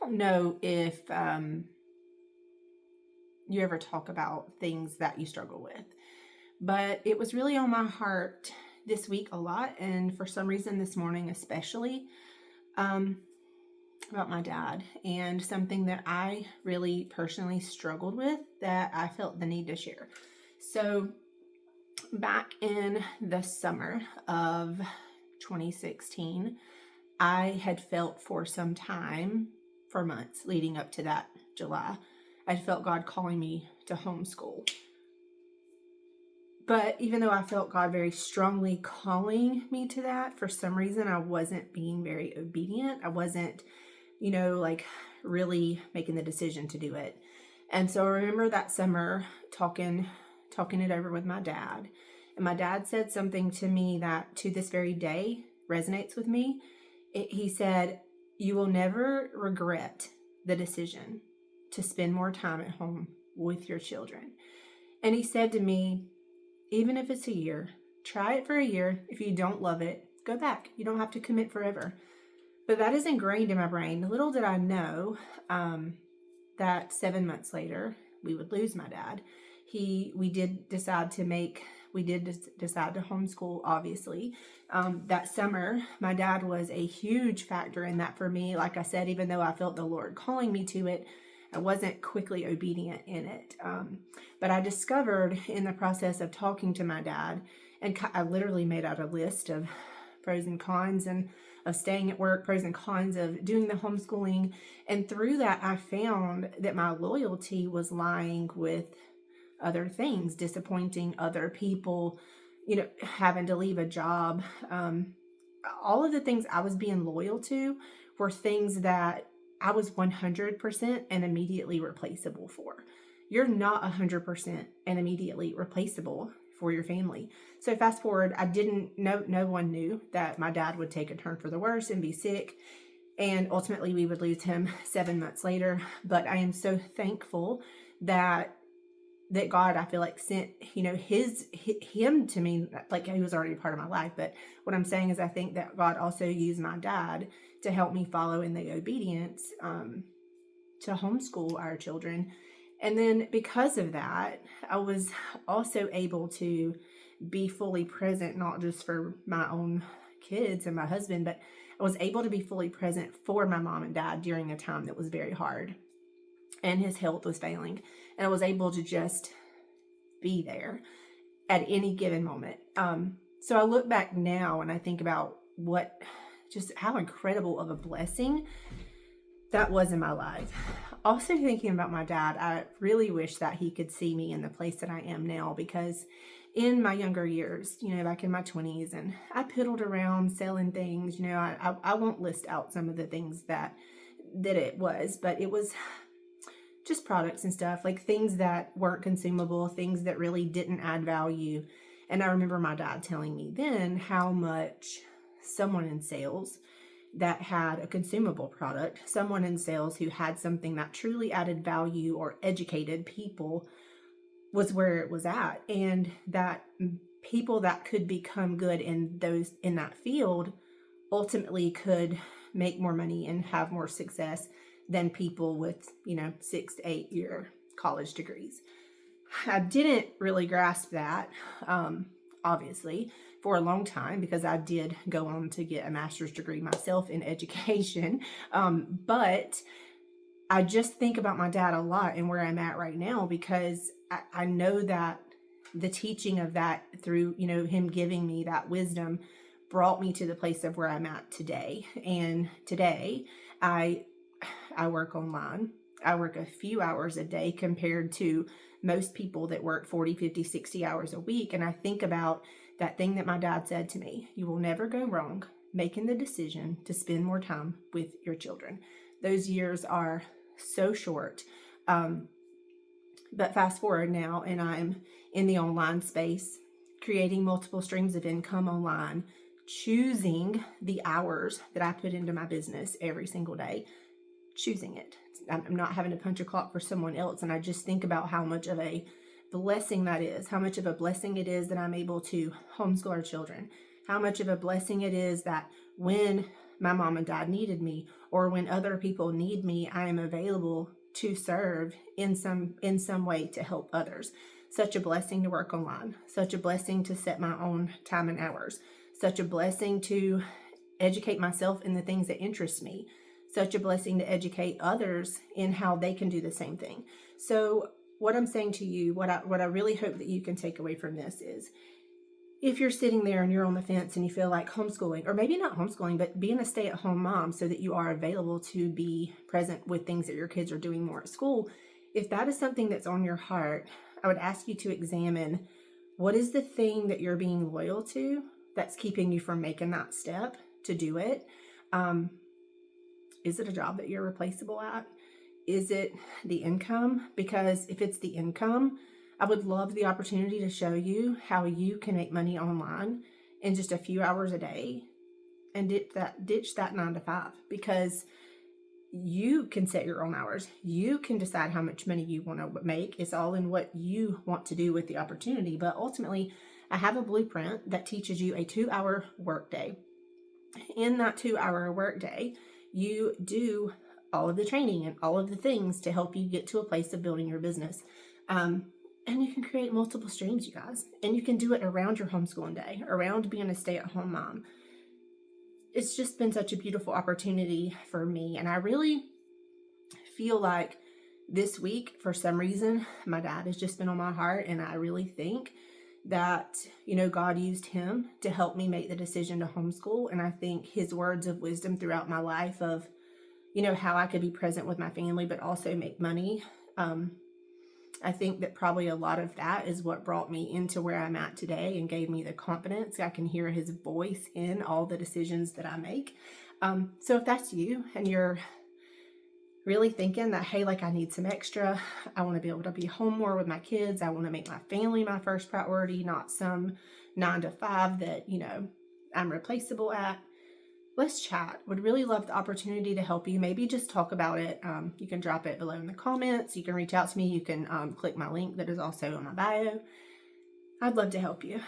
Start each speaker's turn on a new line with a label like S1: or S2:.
S1: don't know if you ever talk about things that you struggle with, but it was really on my heart this week a lot, and for some reason this morning especially, um, about my dad and something that I really personally struggled with that I felt the need to share. So, back in the summer of 2016, I had felt for some time, for months leading up to that July, I felt God calling me to homeschool. But even though I felt God very strongly calling me to that, for some reason I wasn't being very obedient. I wasn't, like really making the decision to do it. And so I remember that summer talking it over with my dad. And my dad said something to me that to this very day resonates with me. He said, "You will never regret the decision to spend more time at home with your children." And he said to me, "Even if it's a year, try it for a year. If you don't love it, go back. You don't have to commit forever." But that is ingrained in my brain. Little did I know that 7 months later, we would lose my dad. We did decide to homeschool, obviously. That summer, my dad was a huge factor in that for me. Like I said, even though I felt the Lord calling me to it, I wasn't quickly obedient in it. But I discovered in the process of talking to my dad, and I literally made out a list of pros and cons and of staying at work, pros and cons of doing the homeschooling. And through that, I found that my loyalty was lying with other things, disappointing other people, having to leave a job. All of the things I was being loyal to were things that I was 100% and immediately replaceable for. You're not 100% and immediately replaceable for your family. So fast forward, no one knew that my dad would take a turn for the worse and be sick. And ultimately we would lose him 7 months later. But I am so thankful that God, I feel like, sent, him to me, like he was already part of my life. But what I'm saying is I think that God also used my dad to help me follow in the obedience to homeschool our children. And then because of that, I was also able to be fully present, not just for my own kids and my husband, but I was able to be fully present for my mom and dad during a time that was very hard and his health was failing. And I was able to just be there at any given moment. So I look back now and I think about just how incredible of a blessing that was in my life. Also thinking about my dad, I really wish that he could see me in the place that I am now, because in my younger years, back in my 20s, and I piddled around selling things, I won't list out some of the things that it was, but it was just products and stuff, like things that weren't consumable, things that really didn't add value. And I remember my dad telling me then how much someone in sales that had a consumable product, someone in sales who had something that truly added value or educated people, was where it was at. And that people that could become good in that field ultimately could make more money and have more success than people with 6 to 8 year college degrees. I didn't really grasp that, obviously, for a long time, because I did go on to get a master's degree myself in education. But I just think about my dad a lot and where I'm at right now, because I know that the teaching of that through, him giving me that wisdom brought me to the place of where I'm at today. And today I work online. I work a few hours a day compared to most people that work 40, 50, 60 hours a week. And I think about that thing that my dad said to me: "You will never go wrong making the decision to spend more time with your children." Those years are so short. But fast forward now, and I'm in the online space, creating multiple streams of income online, choosing the hours that I put into my business every single day, choosing it. I'm not having to punch a clock for someone else. And I just think about how much of a blessing that is, how much of a blessing it is that I'm able to homeschool our children, how much of a blessing it is that when my mom and dad needed me, or when other people need me, I am available to serve in some way to help others. Such a blessing to work online, such a blessing to set my own time and hours, such a blessing to educate myself in the things that interest me, such a blessing to educate others in how they can do the same thing. So what I'm saying to you, what I really hope that you can take away from this is, if you're sitting there and you're on the fence and you feel like homeschooling, or maybe not homeschooling, but being a stay-at-home mom so that you are available to be present with things that your kids are doing more at school, if that is something that's on your heart, I would ask you to examine, what is the thing that you're being loyal to that's keeping you from making that step to do it? Is it a job that you're replaceable at? Is it the income? Because if it's the income, I would love the opportunity to show you how you can make money online in just a few hours a day and ditch that 9 to 5, because you can set your own hours. You can decide how much money you want to make. It's all in what you want to do with the opportunity. But ultimately, I have a blueprint that teaches you a 2-hour workday. In that 2-hour workday, you do all of the training and all of the things to help you get to a place of building your business. And you can create multiple streams, you guys. And you can do it around your homeschooling day, around being a stay-at-home mom. It's just been such a beautiful opportunity for me. And I really feel like this week, for some reason, my dad has just been on my heart. And I really think that, God used him to help me make the decision to homeschool. And I think his words of wisdom throughout my life of, how I could be present with my family, but also make money. I think that probably a lot of that is what brought me into where I'm at today and gave me the confidence. I can hear his voice in all the decisions that I make. So if that's you and you're really thinking that, hey, I need some extra, I want to be able to be home more with my kids, I want to make my family my first priority, not some 9 to 5 that, I'm replaceable at, let's chat. Would really love the opportunity to help you. Maybe just talk about it. You can drop it below in the comments. You can reach out to me. You can click my link that is also on my bio. I'd love to help you.